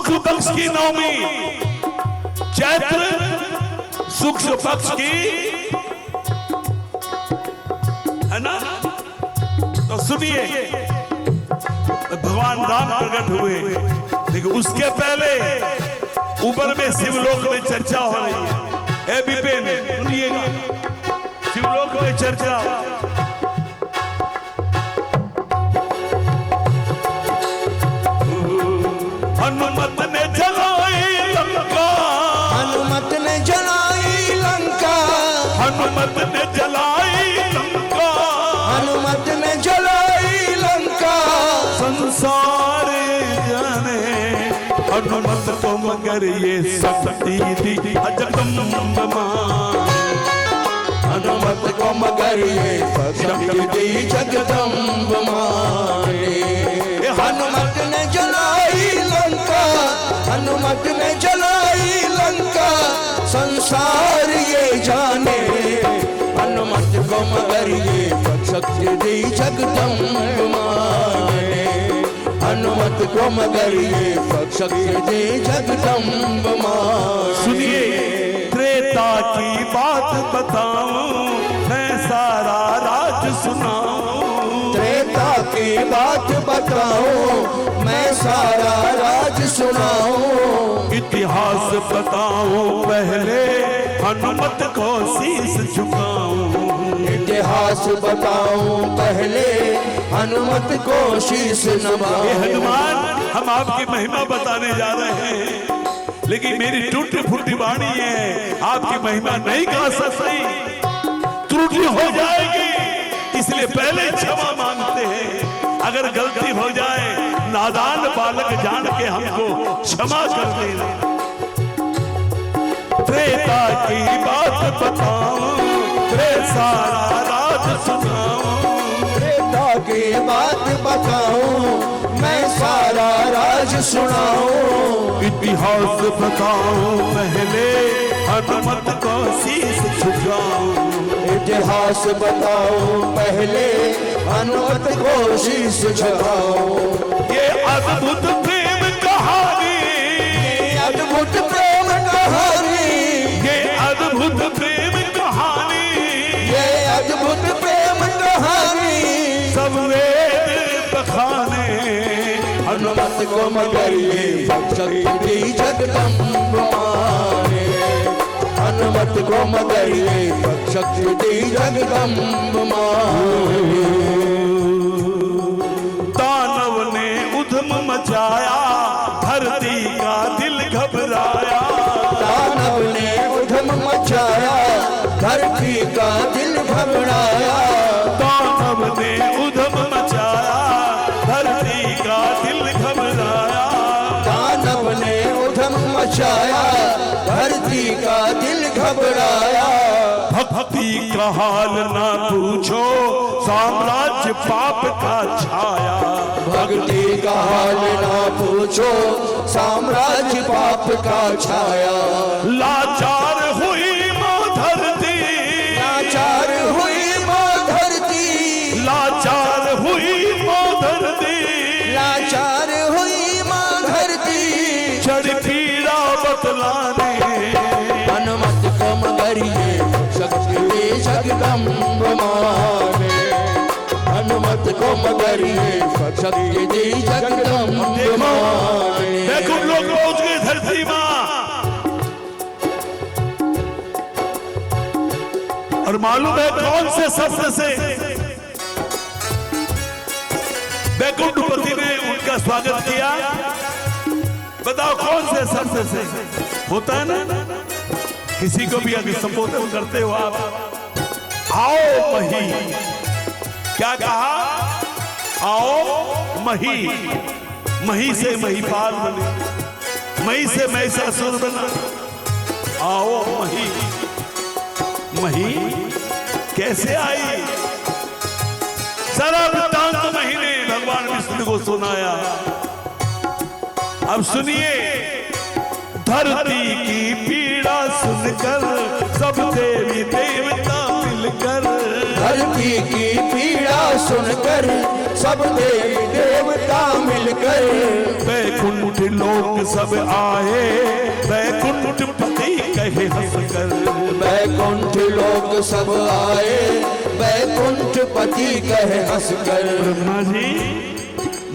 शुक्ल पक्ष की नवमी, चैत्र शुक्ल पक्ष की, है ना? तो सुनिए, भगवान राम प्रकट हुए, लेकिन उसके पहले ऊपर में शिवलोक में चर्चा हो रही है। ए विपिन सुनिएगा, शिवलोक में चर्चा। हनुमत ने जलाई लंका, हनुमत ने जलाई लंका, हनुमत ने जलाई लंका, हनुमत ने जलाई लंका। संसार जाने हनुमत को मगर ये शक्ति दी जगदम्ब मां, हनुमत को मगर ये शक्ति दी जगदम्ब मां ने। हनुमत ने जलाई लंका, हनुमत ने जलाई लंका। संसार ये जाने हनुमत को मगर ये शक्ति दी जगदम्ब मां ने। हनुमत को मगर ये शक्ति दी जगदम्ब मां। सुनिए, त्रेता की बात बताऊं, मैं सारा राज सुनाऊं। त्रेता की बात बताओ, मैं सारा राज सुनाऊं। इतिहास बताऊं, पहले हनुमत को शीश झुकाऊं। इतिहास बताऊं, पहले हनुमत को शीश नवाऊं। ये हनुमान, हम आपकी महिमा बताने जा रहे हैं, लेकिन मेरी टूटी फूटी वाणी है, आपकी महिमा नहीं गा सकती, त्रुटि हो जाएगी, इसलिए पहले क्षमा मांगते हैं। अगर गलती हो जाए, नादान बालक जान के हमको क्षमा कर देना। त्रेता की बात बताऊं, सारा राज सुनाऊं। त्रेता की बात बताऊं, मैं सारा राज सुनाऊं। इतिहास बताऊं, पहले हनुमत को शीश झुकाऊं। इतिहास बताऊं, पहले हनुमत को शीश झुकाऊं। ये अद्भुत प्रेम कहानी, ये अद्भुत प्रेम कहानी, ये अद्भुत प्रेम कहानी, ये अद्भुत प्रेम कहानी। सब वेद बखाने हनुमत को मगर ये शक्ति जगदम्ब मां ने। हनुमत को मगर ये शक्ति जगदम्ब मां ने। दानव ने उधम मचाया, धरती का दिल घबराया। दानव ने उधम मचाया, धरती का दिल घबराया। दानव ने उधम मचाया, धरती का दिल घबराया। दानव ने उधम मचाया, धरती का दिल घबराया। भक्ति का हाल ना पूछो, साम्राज्य पाप का छाया। भक्ति का हाल ना पूछो, साम्राज्य पाप का छाया। लाचार हुई मां धरती, लाचार हुई मां धरती, लाचार हुई मां धरती। लाचार हुई मां धरती। चढ़ पीड़ा बतलाने, हनुमत को मगर ये शक्ति जगदम्ब मां ने। हनुमत को मगर ये शक्ति जगदम्ब मां ने। देखो लोग रोज गए धरती मां, और मालूम है कौन से शब्द से बैकुंठपति ने उनका स्वागत किया? बताओ कौन से शब्द से? होता है ना, किसी को भी अगर संबोधन करते हो आप, आओ मही, क्या कहा? आओ मही, मही से महिपाल बने, मही से महिषासुर बना। आओ मही, मही कैसे आई? सारा वृत्तांत मही ने भगवान विष्णु को सुनाया। अब सुनिए, धरती की पीड़ा सुनकर सब देवी देवता मिलकर, धरती की पीड़ा सुनकर सब देवी देवता मिलकर, बैकुंठ लोक सब आए वैकुंठ पति कहे हंसकर। वैकुंठ लोग सब आए वैकुंठ पति कहे हंसकर। ब्रह्मा जी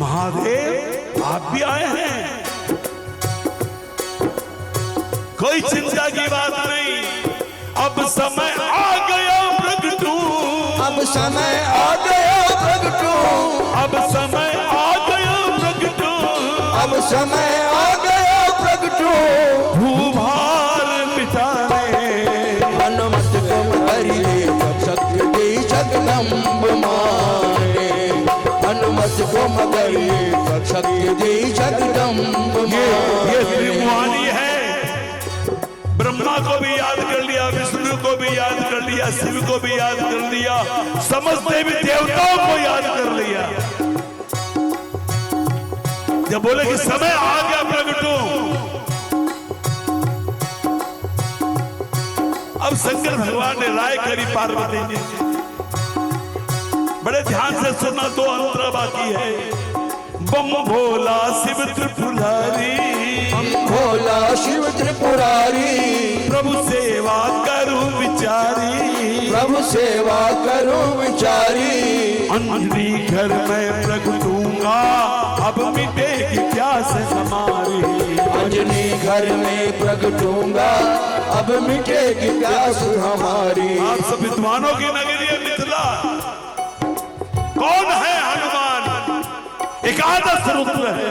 महादेव आप भी आए हैं, कोई चिंता की बात नहीं। अब समय आ गया प्रगटू, अब समय आ गया प्रगटू, अब समय आ गया प्रगटू, अब समय आ गया प्रगटू। भूभार मिटाने हनुमत को करिए शक्ति दी जगदम्ब माने। हनुमत को करिए शक्ति दी जगदम्ब ये माने। त्रिभुवानी है। ब्रह्मा को भी याद कर लिया, विष्णु को भी याद कर लिया, शिव को भी याद कर लिया, समस्त देवी देवताओं को याद कर लिया। जब बोले कि समय आ गया प्रगटू, अब शंकर भगवान ने राय करी पार्वती जी से। बड़े ध्यान से सुनना, दो अंतरा बाकी है। बम भोला शिव त्रिपुरारी, हम भोला शिव त्रिपुरारी, प्रभु सेवा करूं विचारी, प्रभु सेवा करूं विचारी। अंजनी घर में प्रगटूंगा अब मिटेगी प्यास हमारी। अंजनी घर में प्रगटूंगा अब मिटेगी प्यास हमारी। आप सब विद्वानों की नगरी है मिथिला। कौन है हनुमान? एकादश रुद्र है।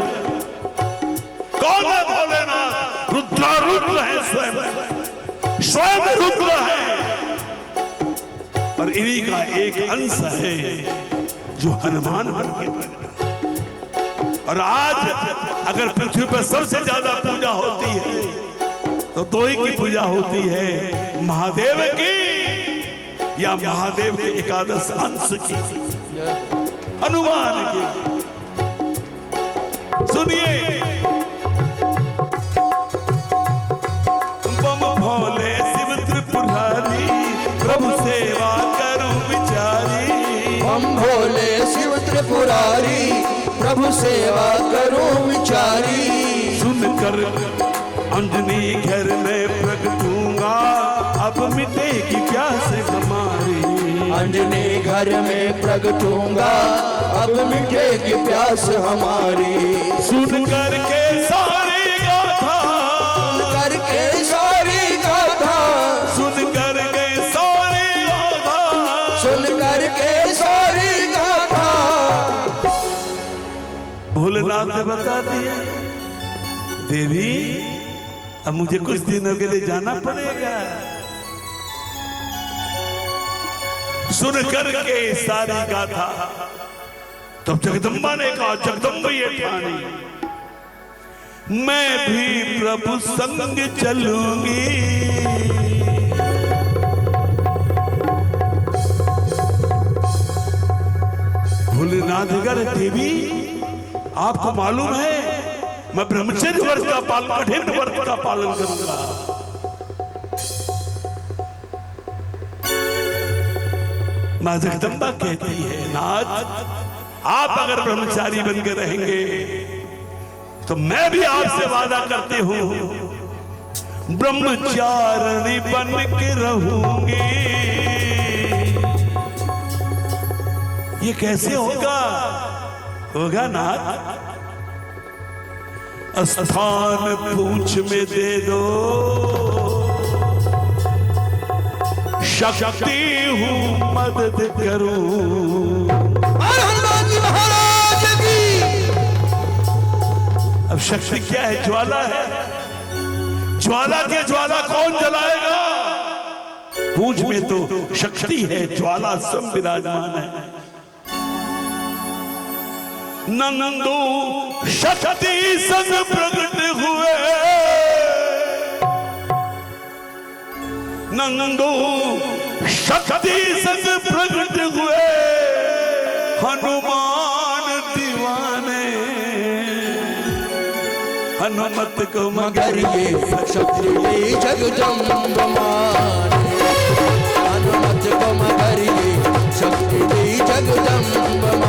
कौन है भोलेनाथ? रुद्रारुद्र है, स्वयं स्वयं रुद्र है। और इन्हीं का एक अंश है जो हनुमान बन के प्रकट। और आज अगर पृथ्वी पर सबसे ज्यादा पूजा होती है तो दो ही की पूजा होती है, महादेव की या महादेव के एकादश अंश की, हनुमान की। सुनिए, बम भोले शिव त्रिपुरारी, प्रभु सेवा करूं विचारी। हम भोले शिव त्रिपुरारी, प्रभु सेवा करूं विचारी। सुनकर अंजनी घर में प्रगटूंगा अब मिटेगी प्यास हमारी। अंजनी घर में प्रगटूंगा अब मिटेगी प्यास हमारी। सुन करके सारी गाथा, सुन करके सारी गाथा, सुन करके सारी गाथा, सुन करके सारी गाथा। भोलेनाथ ने बता दिया, देवी अब मुझे कुछ दिनों के लिए जाना पड़ेगा। सुन करके सारी गाथा, तब जगदम्बा ने कहा, जगदम्बा ये ठानी मैं भी प्रभु संग चलूंगी। भोलेनाथ अगर देवी आपको मालूम है मैं ब्रह्मचर्य व्रत का पालन, कठिन व्रत का पालन करूंगा। मां जगदम्बा कहती है, नाथ आप अगर ब्रह्मचारी बन के रहेंगे तो मैं भी आपसे वादा करती हूं ब्रह्मचारिणी बन के रहूंगी। ये कैसे होगा? होगा नाथ, स्थान पूछ में दे दो, शक्ति हूं मदद करूं। हनुमान जी महाराज की। अब शक्ति क्या है? ज्वाला है। ज्वाला के ज्वाला कौन जलाएगा? पूंछ में तो शक्ति है, ज्वाला स्वयं विराजमान है। नंदू शक्ति संग प्रकट हुए, नंदू शक्ति संग प्रकट हुए, हनुमान दीवाने हनुमत को मगर ये शक्ति जगदम्ब माने। हनुमत को मगर ये शक्ति जगदम्ब माने।